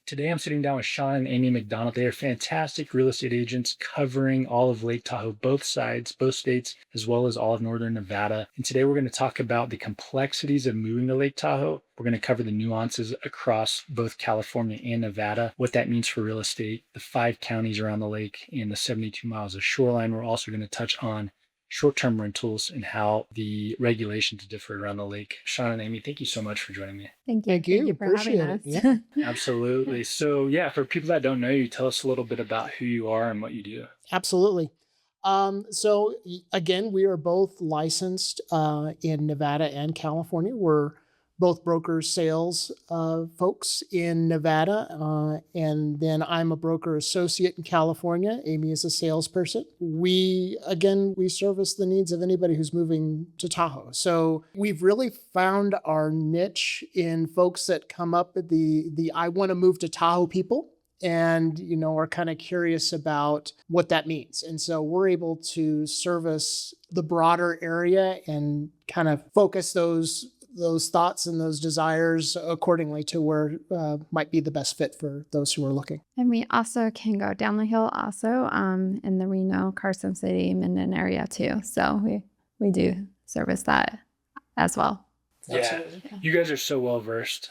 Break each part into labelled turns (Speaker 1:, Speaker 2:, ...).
Speaker 1: Today I'm sitting down with Sean and Aimee McDonald. They are fantastic real estate agents covering all of Lake Tahoe, both sides, both states, as well as all of northern Nevada. And today we're going to talk about the complexities of moving to Lake Tahoe. We're going to cover the nuances across both California and Nevada, what that means for real estate, the 5 counties around the lake, and the 72 miles of shoreline. We're also going to touch on short-term rentals and how the regulations differ around the lake. Sean and Aimee, thank you so much for joining me.
Speaker 2: Thank you.
Speaker 3: Thank you.
Speaker 2: Thank you for having us.
Speaker 3: Yeah.
Speaker 1: Absolutely. So yeah, for people that don't know you, tell us a little bit about who you are and what you do.
Speaker 3: Absolutely. Again, we are both licensed in Nevada and California. We're both brokers, sales folks in Nevada, and then I'm a broker associate in California. Aimee is a salesperson. We service the needs of anybody who's moving to Tahoe. So we've really found our niche in folks that come up with the I want to move to Tahoe people, and are kind of curious about what that means. And so we're able to service the broader area and kind of focus those thoughts and those desires accordingly to where might be the best fit for those who are looking.
Speaker 2: And we also can go down the hill also in the Reno, Carson City, Minden area too. So we do service that as well.
Speaker 1: Yeah,
Speaker 3: Absolutely.
Speaker 1: you guys are so well versed,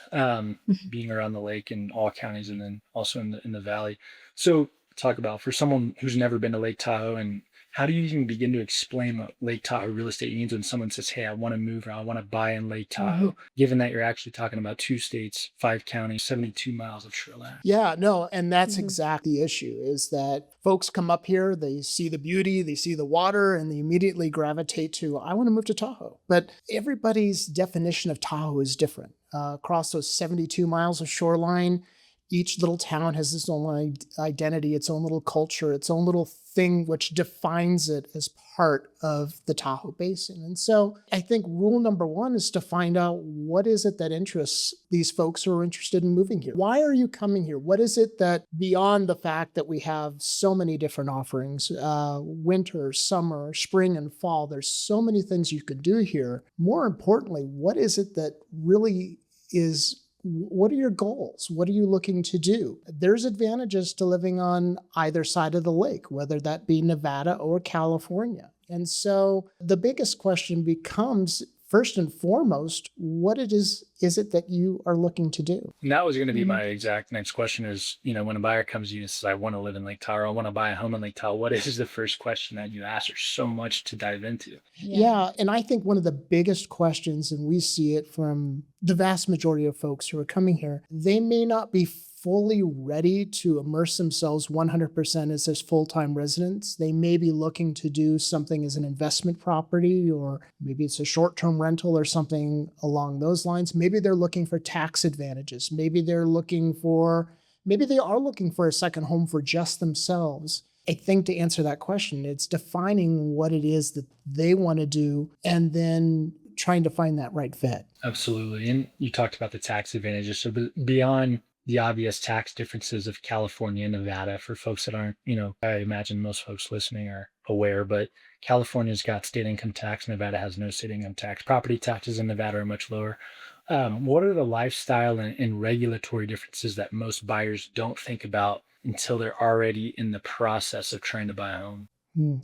Speaker 1: being around the lake in all counties and then also in the valley. So talk about for someone who's never been to Lake Tahoe, and how do you even begin to explain what Lake Tahoe real estate means when someone says, hey, I want to move or I want to buy in Lake Tahoe, given that you're actually talking about 2 states, 5 counties, 72 miles of shoreline?
Speaker 3: Yeah, no, and that's exactly the issue is that folks come up here, they see the beauty, they see the water, and they immediately gravitate to, I want to move to Tahoe. But everybody's definition of Tahoe is different. Across those 72 miles of shoreline, each little town has its own identity, its own little culture, its own little thing which defines it as part of the Tahoe Basin. And so I think rule number 1 is to find out what is it that interests these folks who are interested in moving here. Why are you coming here? What is it that beyond the fact that we have so many different offerings, winter, summer, spring, and fall, there's so many things you could do here. More importantly, what is it that really is what are your goals? What are you looking to do? There's advantages to living on either side of the lake, whether that be Nevada or California. And so the biggest question becomes, first and foremost, what is it that you are looking to do?
Speaker 1: And that was going to be my exact next question is, when a buyer comes to you and says, I want to live in Lake Tahoe, I want to buy a home in Lake Tahoe, what is the first question that you ask? There's so much to dive into.
Speaker 3: Yeah. And I think one of the biggest questions, and we see it from the vast majority of folks who are coming here, they may not be fully ready to immerse themselves 100% as their full-time residents. They may be looking to do something as an investment property, or maybe it's a short-term rental or something along those lines. Maybe they're looking for tax advantages. Maybe they are looking for a second home for just themselves. I think to answer that question, it's defining what it is that they want to do and then trying to find that right fit.
Speaker 1: Absolutely. And you talked about the tax advantages. So beyond the obvious tax differences of California and Nevada, for folks that aren't, I imagine most folks listening are aware, but California's got state income tax. Nevada has no state income tax. Property taxes in Nevada are much lower. What are the lifestyle and regulatory differences that most buyers don't think about until they're already in the process of trying to buy a home?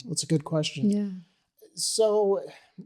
Speaker 3: That's a good question.
Speaker 2: Yeah.
Speaker 3: So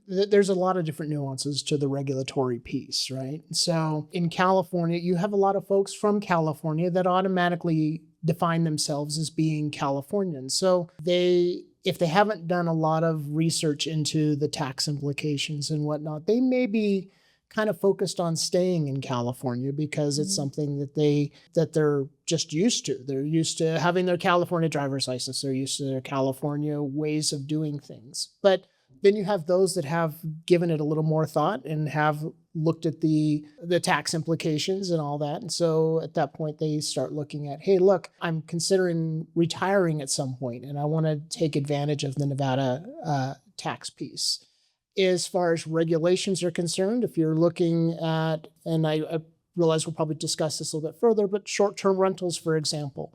Speaker 3: there's a lot of different nuances to the regulatory piece, right? So in California, you have a lot of folks from California that automatically define themselves as being Californian. So if they haven't done a lot of research into the tax implications and whatnot, they may be kind of focused on staying in California because it's something that they're just used to. They're used to having their California driver's license. They're used to their California ways of doing things. But then you have those that have given it a little more thought and have looked at the tax implications and all that. And so at that point, they start looking at, hey, look, I'm considering retiring at some point, and I want to take advantage of the Nevada tax piece. As far as regulations are concerned, if you're looking at, and I realize we'll probably discuss this a little bit further, but short-term rentals, for example,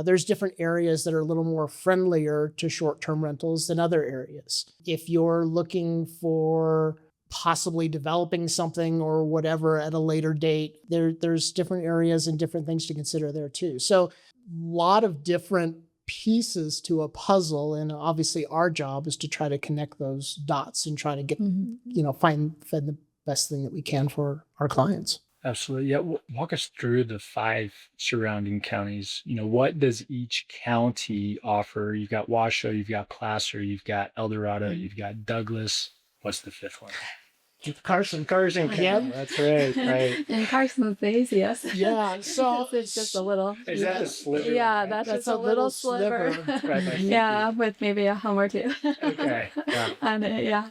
Speaker 3: there's different areas that are a little more friendlier to short-term rentals than other areas. If you're looking for possibly developing something or whatever at a later date. There's different areas and different things to consider there too. So a lot of different pieces to a puzzle. And obviously our job is to try to connect those dots and try to get, find the best thing that we can for our clients.
Speaker 1: Absolutely. Yeah. Walk us through the 5 surrounding counties. What does each county offer? You've got Washoe, you've got Placer, you've got El Dorado, you've got Douglas. What's the 5th one?
Speaker 3: Carson.
Speaker 1: Yeah, that's right. Right.
Speaker 2: And Carson's the easiest.
Speaker 3: Yeah. So
Speaker 2: it's just a little.
Speaker 1: Is that a sliver?
Speaker 2: Yeah,
Speaker 1: right?
Speaker 2: that's a little sliver.
Speaker 1: Right by 50.
Speaker 2: Yeah, with maybe a home or two.
Speaker 1: Okay. Yeah.
Speaker 2: On it, yeah.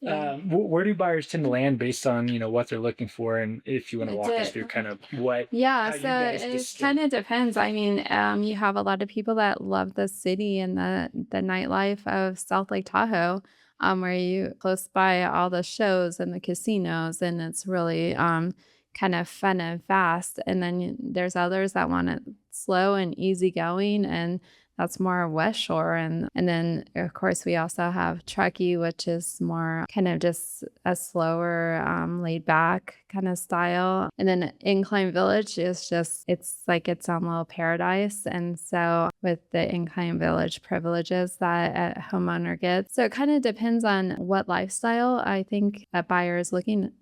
Speaker 1: Where do buyers tend to land based on what they're looking for, and if you want to walk us through kind of what?
Speaker 2: Yeah,
Speaker 1: how you
Speaker 2: so
Speaker 1: guys
Speaker 2: it
Speaker 1: distinguish?
Speaker 2: kind of depends. I mean, you have a lot of people that love the city and the nightlife of South Lake Tahoe, where you close by all the shows and the casinos, and it's really kind of fun and fast. And then there's others that want it slow and easygoing, and that's more West Shore. And then, of course, we also have Truckee, which is more kind of just a slower, laid back kind of style. And then Incline Village is just, it's like its own little paradise. And so with the Incline Village privileges that a homeowner gets. So it kind of depends on what lifestyle I think a buyer is looking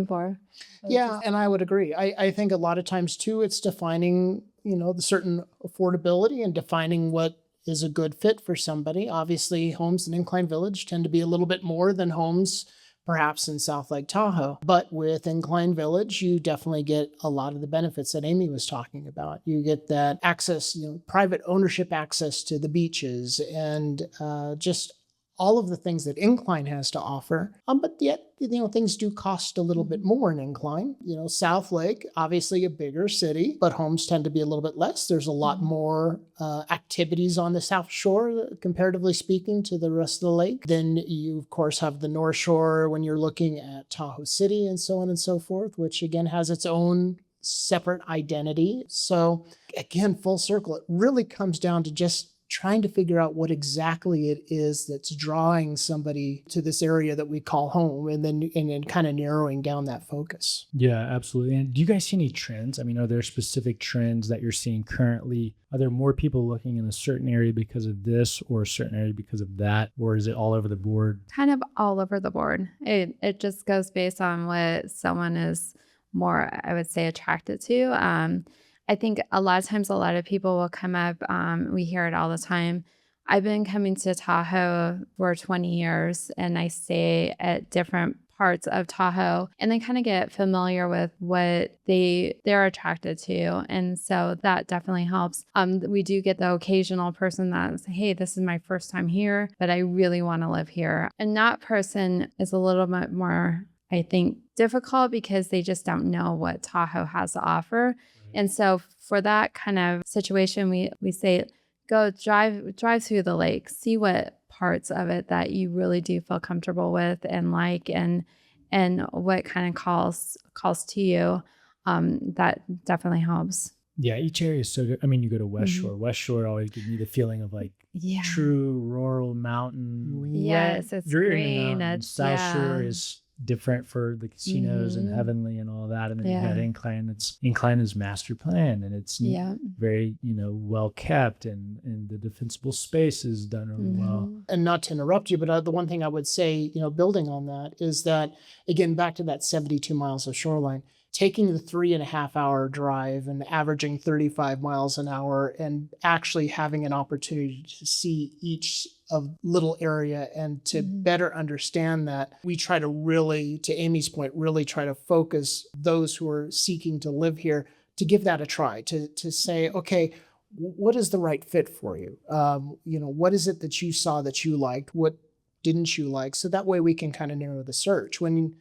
Speaker 2: for.
Speaker 3: Yeah, and I would agree. I think a lot of times too, it's defining the certain affordability and defining what is a good fit for somebody. Obviously, homes in Incline Village tend to be a little bit more than homes perhaps in South Lake Tahoe. But with Incline Village, you definitely get a lot of the benefits that Aimee was talking about. You get that access, private ownership access to the beaches and just all of the things that Incline has to offer. But yet, things do cost a little bit more in Incline. South Lake, obviously a bigger city, but homes tend to be a little bit less. There's a lot more activities on the South Shore, comparatively speaking, to the rest of the lake. Then you, of course, have the North Shore when you're looking at Tahoe City and so on and so forth, which again has its own separate identity. So again, full circle, it really comes down to just trying to figure out what exactly it is that's drawing somebody to this area that we call home, and then kind of narrowing down that focus.
Speaker 1: Yeah, absolutely. And do you guys see any trends? I mean, are there specific trends that you're seeing currently? Are there more people looking in a certain area because of this or a certain area because of that? Or is it all over the board?
Speaker 2: Kind of all over the board. It just goes based on what someone is more, I would say, attracted to. I think a lot of times a lot of people will come up, we hear it all the time. I've been coming to Tahoe for 20 years and I stay at different parts of Tahoe and then kind of get familiar with what they're attracted to. And so that definitely helps. We do get the occasional person that says, hey, this is my first time here, but I really want to live here. And that person is a little bit more, I think, difficult because they just don't know what Tahoe has to offer. And so for that kind of situation, we say, go drive through the lake, see what parts of it that you really do feel comfortable with and like, and what kind of calls to you. That definitely helps.
Speaker 1: Yeah, each area is so good. I mean, you go to West Shore. West Shore always gives me the feeling of like true rural mountain.
Speaker 2: Yes, it's green.
Speaker 1: South Shore is different for the casinos and Heavenly and all that. And then you got Incline. Incline is master plan and it's very, well kept and the defensible space is done really well.
Speaker 3: And not to interrupt you, but the one thing I would say, building on that is that, again, back to that 72 miles of shoreline, taking the 3.5 hour drive and averaging 35 miles an hour and actually having an opportunity to see each of little area and to better understand that, we try to really, to Aimee's point, really try to focus those who are seeking to live here to give that a try, to say, okay, what is the right fit for you? What is it that you saw that you liked? What didn't you like? So that way we can kind of narrow the search. When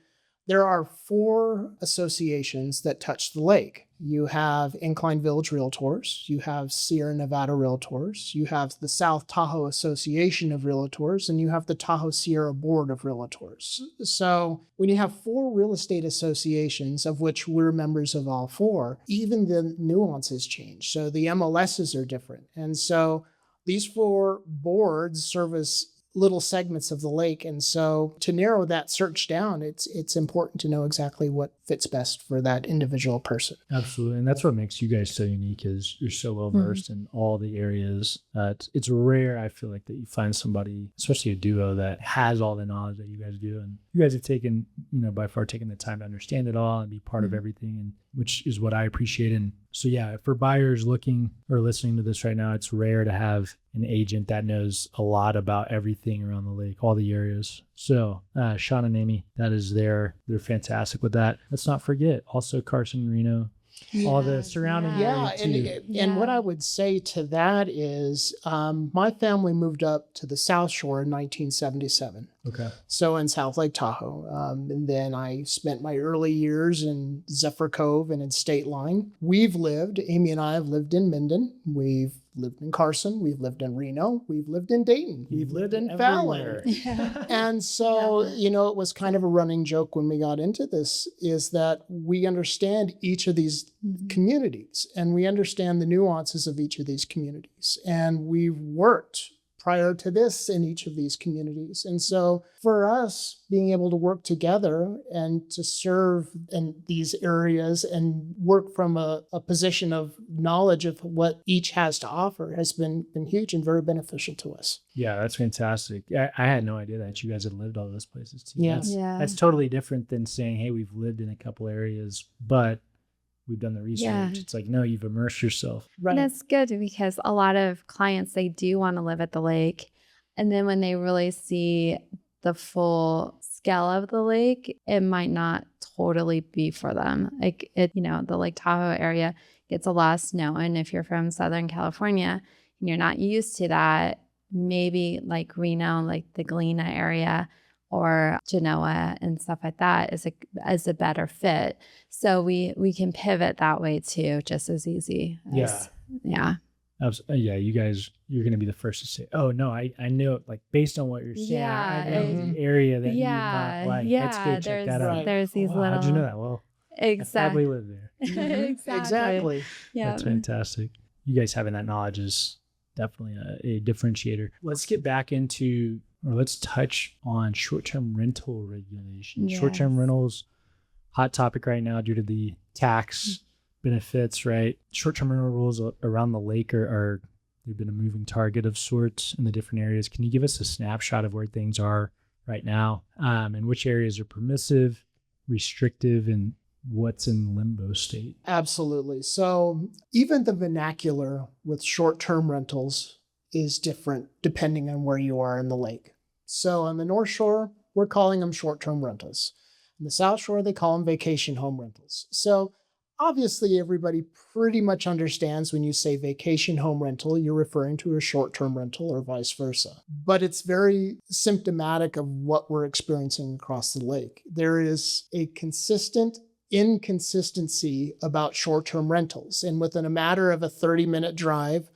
Speaker 3: there are 4 associations that touch the lake. You have Incline Village Realtors, you have Sierra Nevada Realtors, you have the South Tahoe Association of Realtors, and you have the Tahoe Sierra Board of Realtors. So when you have 4 real estate associations, of which we're members of all 4, even the nuances change. So the MLSs are different. And so these 4 boards serve as little segments of the lake. And so to narrow that search down, it's important to know exactly what fits best for that individual person.
Speaker 1: Absolutely. And that's what makes you guys so unique, is you're so well versed in all the areas. It's rare, I feel like, that you find somebody, especially a duo, that has all the knowledge that you guys do. And you guys have taken, by far taken the time to understand it all and be part of everything, and which is what I appreciate. And so, yeah, for buyers looking or listening to this right now, it's rare to have an agent that knows a lot about everything around the lake, all the areas. So Sean and Aimee, they're fantastic with that. Let's not forget also Carson, Reno, all the surrounding area too.
Speaker 3: And what I would say to that is my family moved up to the South Shore in 1977.
Speaker 1: Okay.
Speaker 3: So in South Lake Tahoe. And then I spent my early years in Zephyr Cove and in State Line. Aimee and I have lived in Minden. We've lived in Carson. We've lived in Reno. We've lived in Dayton. We've lived in Fallon.
Speaker 2: Yeah.
Speaker 3: And so, it was kind of a running joke when we got into this, is that we understand each of these communities, and we understand the nuances of each of these communities. And we've worked prior to this in each of these communities. And so for us, being able to work together and to serve in these areas and work from a position of knowledge of what each has to offer has been huge and very beneficial to us.
Speaker 1: Yeah, that's fantastic. I had no idea that you guys had lived all those places too.
Speaker 3: Yeah.
Speaker 1: That's totally different than saying, hey, we've lived in a couple areas, but we've done the research.
Speaker 2: Yeah.
Speaker 1: It's like, no, you've immersed yourself.
Speaker 3: Right.
Speaker 2: And it's good because a lot of clients, they do want to live at the lake. And then when they really see the full scale of the lake, it might not totally be for them. Like the Lake Tahoe area gets a lot of snow. And if you're from Southern California and you're not used to that, maybe like Reno, like the Galena area, or Genoa and stuff like that is a better fit. So we can pivot that way too, just as easy. Yeah.
Speaker 1: Yeah, you guys, you're going to be the first to say, oh, no, I knew it, like, based on what you're saying. I know the area that you not like. Let's go check that out.
Speaker 2: There's these little...
Speaker 1: How'd you know that? Well,
Speaker 2: exactly.
Speaker 1: I probably live there.
Speaker 3: Exactly.
Speaker 2: Yeah.
Speaker 1: That's fantastic. You guys having that knowledge is definitely a differentiator. Let's get back into... or let's touch on short-term rental regulations.
Speaker 2: Yes.
Speaker 1: Short-term rentals, hot topic right now due to the tax benefits, right? Short-term rental rules around the lake they've been a moving target of sorts in the different areas. Can you give us a snapshot of where things are right now, and which areas are permissive, restrictive, and what's in limbo state?
Speaker 3: Absolutely. So even the vernacular with short-term rentals is different depending on where you are in the lake. So on the North Shore, we're calling them short-term rentals. On the South Shore, they call them vacation home rentals. So obviously everybody pretty much understands when you say vacation home rental, you're referring to a short-term rental or vice versa. But it's very symptomatic of what we're experiencing across the lake. There is a consistent inconsistency about short-term rentals. And within a matter of a 30-minute drive,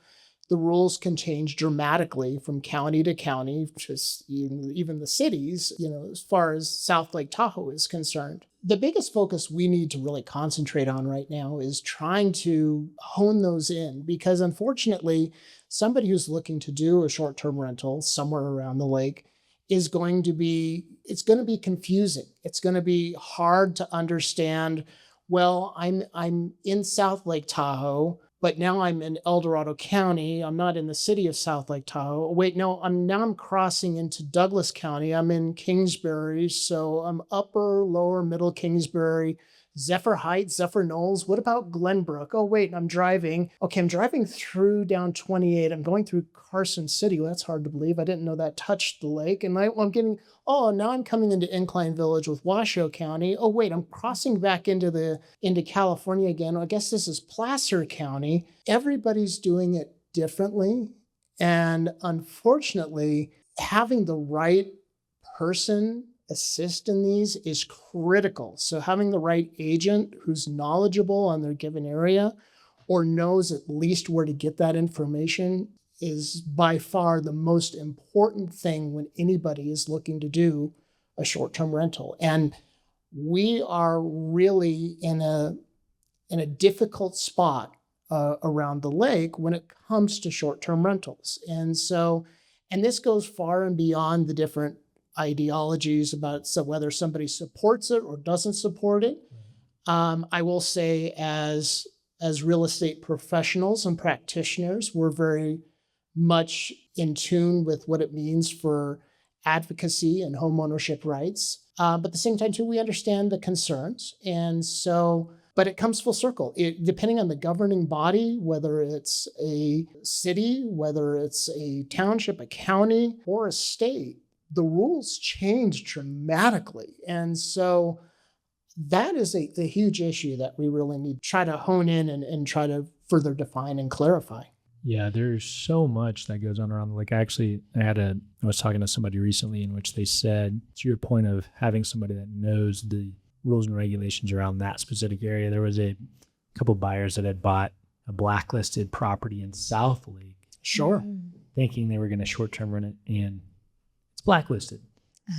Speaker 3: the rules can change dramatically from county to county, just even the cities, as far as South Lake Tahoe is concerned. The biggest focus we need to really concentrate on right now is trying to hone those in, because unfortunately, somebody who's looking to do a short-term rental somewhere around the lake it's going to be confusing. It's going to be hard to understand. Well, I'm in South Lake Tahoe, but now I'm in El Dorado County. I'm not in the city of South Lake Tahoe. Wait, no, I'm crossing into Douglas County. I'm in Kingsbury, so I'm upper, lower, middle Kingsbury, Zephyr Heights, Zephyr Knolls. What about Glenbrook? Oh, wait, I'm driving through down 28. I'm going through Carson City. Well, that's hard to believe. I didn't know that touched the lake. And now I'm coming into Incline Village with Washoe County. Oh, wait, I'm crossing back into California again. I guess this is Placer County. Everybody's doing it differently. And unfortunately, having the right person assist in these is critical. So having the right agent who's knowledgeable on their given area or knows at least where to get that information is by far the most important thing when anybody is looking to do a short-term rental. And we are really in a difficult spot around the lake when it comes to short-term rentals. And And this goes far and beyond the different ideologies about whether somebody supports it or doesn't support it. I will say as real estate professionals and practitioners, we're very much in tune with what it means for advocacy and home ownership rights. But at the same time, too, we understand the concerns. And so, but it comes full circle. Depending on the governing body, whether it's a city, whether it's a township, a county, or a state, the rules change dramatically. And so that is the huge issue that we really need to try to hone in and try to further define and clarify.
Speaker 1: Yeah, there's so much that goes on around. Like I was talking to somebody recently in which they said, to your point of having somebody that knows the rules and regulations around that specific area, there was a couple buyers that had bought a blacklisted property in South Lake.
Speaker 3: Sure.
Speaker 1: Thinking they were going to short-term rent it, and it's blacklisted.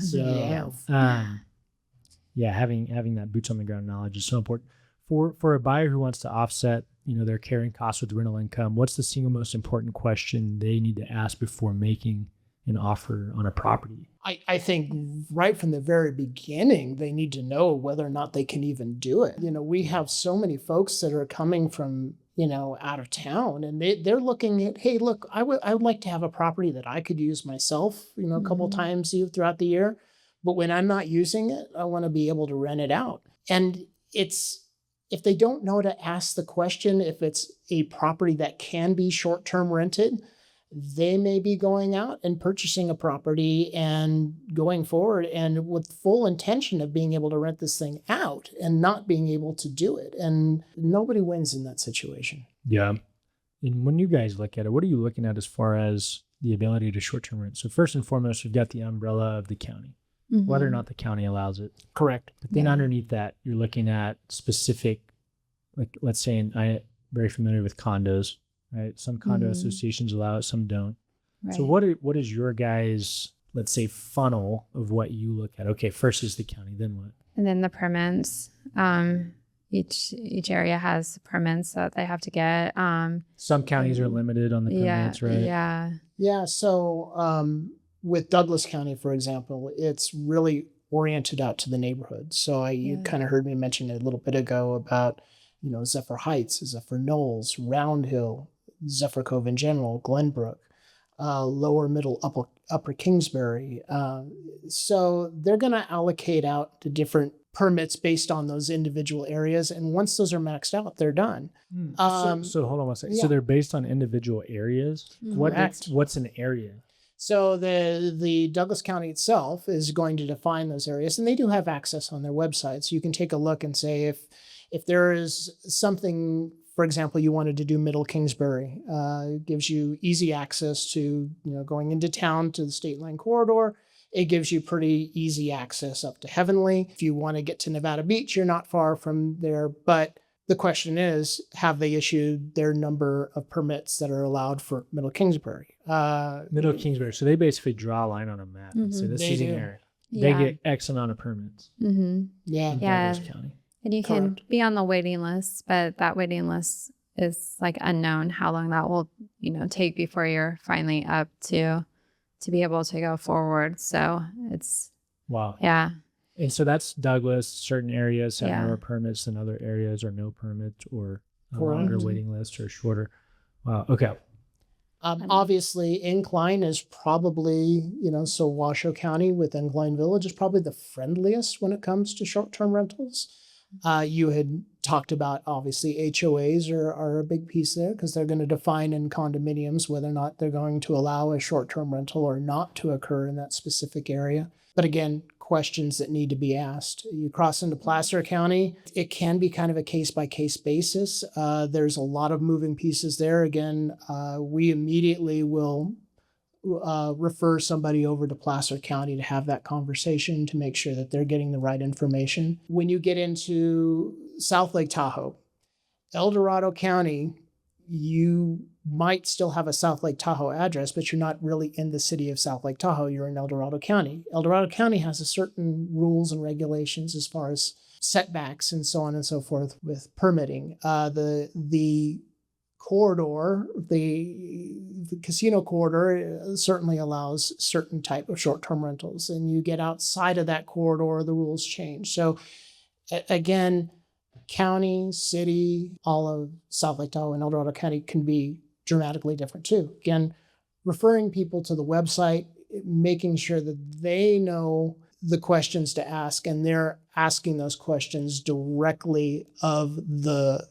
Speaker 1: So, having that boots on the ground knowledge is so important. For a buyer who wants to offset, their carrying costs with rental income, what's the single most important question they need to ask before making an offer on a property?
Speaker 3: I think right from the very beginning, they need to know whether or not they can even do it. We have so many folks that are coming from, out of town, and they're looking at, hey, look, I would like to have a property that I could use myself, a couple times throughout the year. But when I'm not using it, I want to be able to rent it out. And if they don't know to ask the question, if it's a property that can be short-term rented, they may be going out and purchasing a property and going forward and with full intention of being able to rent this thing out and not being able to do it. And nobody wins in that situation.
Speaker 1: Yeah. And when you guys look at it, what are you looking at as far as the ability to short-term rent? So first and foremost, we've got the umbrella of the county, whether or not the county allows it.
Speaker 3: Correct.
Speaker 1: But then underneath that, you're looking at specific, like let's say, I'm very familiar with condos, right? Some condo associations allow it, some don't. Right. So what is your guys', let's say, funnel of what you look at? Okay, first is the county, then what?
Speaker 2: And then the permits. Each area has permits that they have to get.
Speaker 1: Some counties are limited on the permits, right?
Speaker 2: Yeah.
Speaker 3: Yeah. So with Douglas County, for example, it's really oriented out to the neighborhood. So you kind of heard me mention a little bit ago about, Zephyr Heights, Zephyr Knolls, Round Hill, Zephyr Cove in general, Glenbrook, lower, middle, upper Kingsbury. So they're going to allocate out to different permits based on those individual areas. And once those are maxed out, they're done.
Speaker 1: So hold on one second. Yeah. So they're based on individual areas? What's an area?
Speaker 3: So the Douglas County itself is going to define those areas, and they do have access on their website. So you can take a look and say if there is something, for example, you wanted to do Middle Kingsbury, it gives you easy access to, going into town to the state line corridor. It gives you pretty easy access up to Heavenly. If you want to get to Nevada Beach, you're not far from there. But the question is, have they issued their number of permits that are allowed for Middle Kingsbury?
Speaker 1: Middle Kingsbury. So they basically draw a line on a map and say this is an area. They get X amount of permits.
Speaker 3: Yeah.
Speaker 1: In Douglas County.
Speaker 2: And you can be on the waiting list, but that waiting list is like unknown how long that will, take before you're finally up to be able to go forward. So it's
Speaker 1: wow.
Speaker 2: Yeah.
Speaker 1: And so that's Douglas. Certain areas have more permits than other areas, or no permits, or a longer waiting list, or shorter. Wow. Okay.
Speaker 3: Obviously, Incline is probably, so Washoe County with Incline Village is probably the friendliest when it comes to short-term rentals. You had talked about, obviously, HOAs are a big piece there because they're going to define in condominiums whether or not they're going to allow a short-term rental or not to occur in that specific area. But again, questions that need to be asked. You cross into Placer County, it can be kind of a case-by-case basis. There's a lot of moving pieces there. Again, we immediately will refer somebody over to Placer County to have that conversation to make sure that they're getting the right information. When you get into South Lake Tahoe, El Dorado County, you might still have a South Lake Tahoe address, but you're not really in the city of South Lake Tahoe. You're in El Dorado County. El Dorado County has a certain rules and regulations as far as setbacks and so on and so forth with permitting. The corridor, the the casino corridor certainly allows certain type of short-term rentals, and you get outside of that corridor, the rules change. So again, county, city, all of South Lake Tahoe and El Dorado County can be dramatically different too. Again, referring people to the website, making sure that they know the questions to ask and they're asking those questions directly of the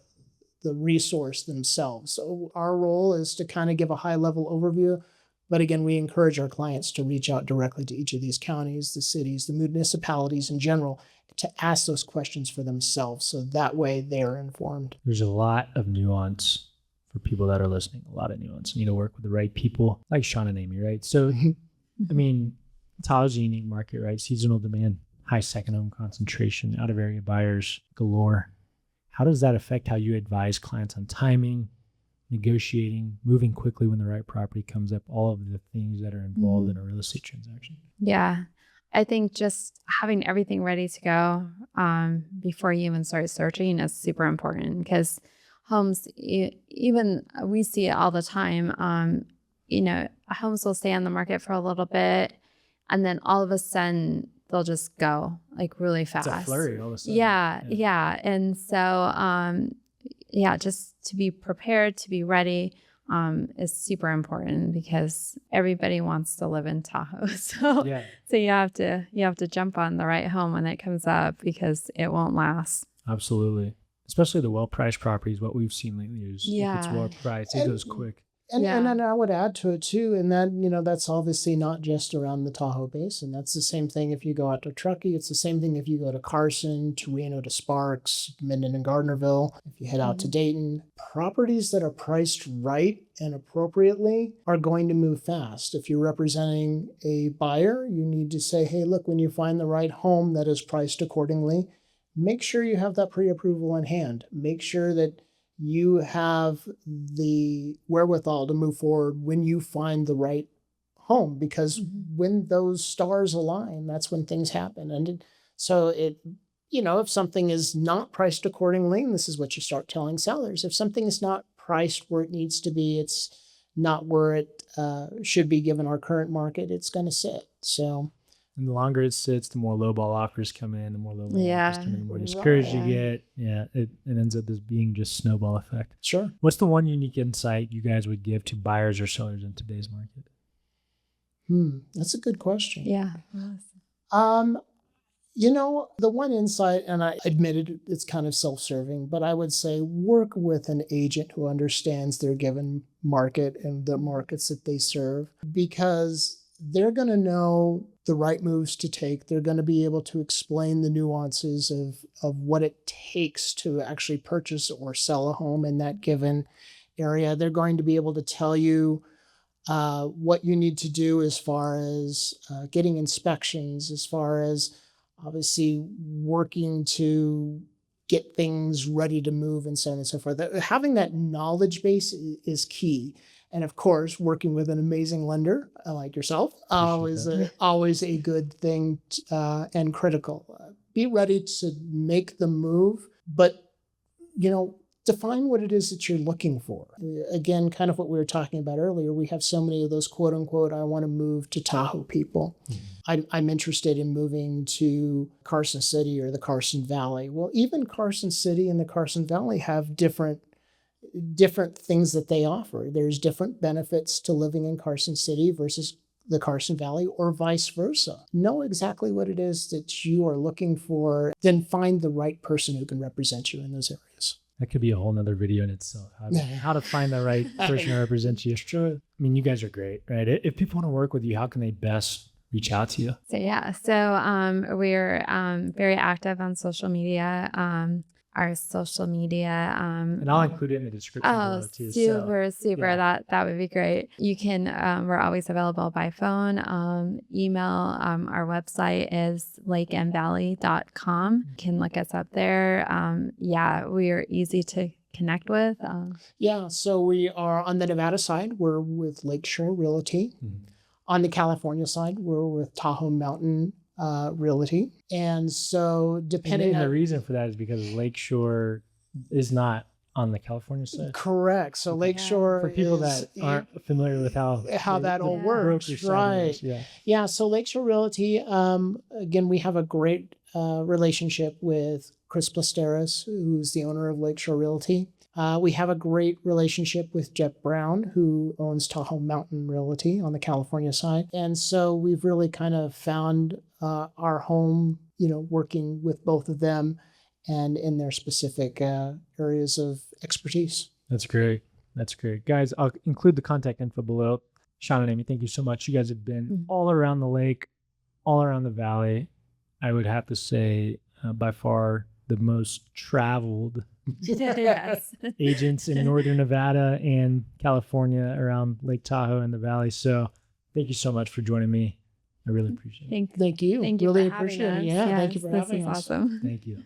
Speaker 3: resource themselves. So our role is to kind of give a high level overview. But again, we encourage our clients to reach out directly to each of these counties, the cities, the municipalities in general, to ask those questions for themselves. So that way they are informed.
Speaker 1: There's a lot of nuance for people that are listening, a lot of nuance. You need to work with the right people like Sean and Aimee, right? So, I mean, Tahoe's a unique market, right? Seasonal demand, high second home concentration, out of area buyers galore. How does that affect how you advise clients on timing, negotiating, moving quickly when the right property comes up, all of the things that are involved in a real estate transaction?
Speaker 2: Yeah. I think just having everything ready to go before you even start searching is super important, because homes, even we see it all the time, homes will stay on the market for a little bit and then all of a sudden they'll just go like really fast.
Speaker 1: It's a flurry all of a sudden.
Speaker 2: Yeah. And so, just to be prepared, to be ready is super important, because everybody wants to live in Tahoe. So you have to jump on the right home when it comes up, because it won't last.
Speaker 1: Absolutely. Especially the well-priced properties. What we've seen lately is if it's well-priced, it goes quick.
Speaker 3: And I would add to it too, and that, that's obviously not just around the Tahoe Basin. That's the same thing if you go out to Truckee. It's the same thing if you go to Carson, to Reno, to Sparks, Minden and Gardnerville. If you head out to Dayton, properties that are priced right and appropriately are going to move fast. If you're representing a buyer, you need to say, hey, look, when you find the right home that is priced accordingly, make sure you have that pre-approval in hand. Make sure that you have the wherewithal to move forward when you find the right home, because when those stars align, that's when things happen. And if something is not priced accordingly, and this is what you start telling sellers, if something is not priced where it needs to be, it's not where it should be given our current market, it's going to sit. So.
Speaker 1: And the longer it sits, the more lowball offers come in, the more lowball offers come in, the more discouraged you get. Yeah, it ends up as being just snowball effect.
Speaker 3: Sure.
Speaker 1: What's the one unique insight you guys would give to buyers or sellers in today's market?
Speaker 3: That's a good question.
Speaker 2: Yeah.
Speaker 3: The one insight, and I admitted it's kind of self-serving, but I would say work with an agent who understands their given market and the markets that they serve, because they're going to know the right moves to take. They're going to be able to explain the nuances of what it takes to actually purchase or sell a home in that given area. They're going to be able to tell you what you need to do as far as getting inspections, as far as obviously working to get things ready to move and so on and so forth. Having that knowledge base is key. And of course, working with an amazing lender like yourself, always a good thing and critical. Be ready to make the move, but, define what it is that you're looking for. Again, kind of what we were talking about earlier, we have so many of those quote unquote, I want to move to Tahoe people. I'm interested in moving to Carson City or the Carson Valley. Well, even Carson City and the Carson Valley have different things that they offer. There's different benefits to living in Carson City versus the Carson Valley, or vice versa. Know exactly what it is that you are looking for, then find the right person who can represent you in those areas.
Speaker 1: That could be a whole nother video in itself. How to find the right person to represent you. Sure. I mean, you guys are great, right? If people want to work with you, how can they best reach out to you?
Speaker 2: So we're very active on social media. Our social media.
Speaker 1: And I'll include it in the description below too.
Speaker 2: Super.
Speaker 1: Yeah.
Speaker 2: That would be great. You can, we're always available by phone, email. Our website is lakeandvalley.com. You can look us up there. We are easy to connect with.
Speaker 3: So we are on the Nevada side, we're with Lakeshore Realty. On the California side, we're with Tahoe Mountain Realty. And so depending
Speaker 1: the reason for that is because Lakeshore is not
Speaker 4: on the California side?
Speaker 3: Correct. So Lakeshore
Speaker 4: For people
Speaker 3: is,
Speaker 4: that aren't familiar with how
Speaker 3: that all
Speaker 4: the
Speaker 3: works,
Speaker 4: brokerage side
Speaker 3: right?
Speaker 4: is, yeah.
Speaker 3: Yeah. So Lakeshore Realty, again, we have a great relationship with Chris Plasteris, who's the owner of Lakeshore Realty. We have a great relationship with Jeff Brown, who owns Tahoe Mountain Realty on the California side. And so we've really kind of found our home, working with both of them and in their specific areas of expertise.
Speaker 4: That's great. That's great. Guys, I'll include the contact info below. Sean and Aimee, thank you so much. You guys have been all around the lake, all around the valley. I would have to say by far the most traveled
Speaker 2: Yes.
Speaker 4: agents in Northern Nevada and California around Lake Tahoe and the valley. So thank you so much for joining me. I really appreciate it.
Speaker 3: Thank you.
Speaker 2: Thank you
Speaker 3: Really
Speaker 2: for having
Speaker 3: appreciate it.
Speaker 2: us.
Speaker 3: Yeah. Thank you
Speaker 2: Yes,
Speaker 3: for
Speaker 2: this
Speaker 3: having
Speaker 2: is
Speaker 3: us.
Speaker 2: awesome.
Speaker 4: Thank you.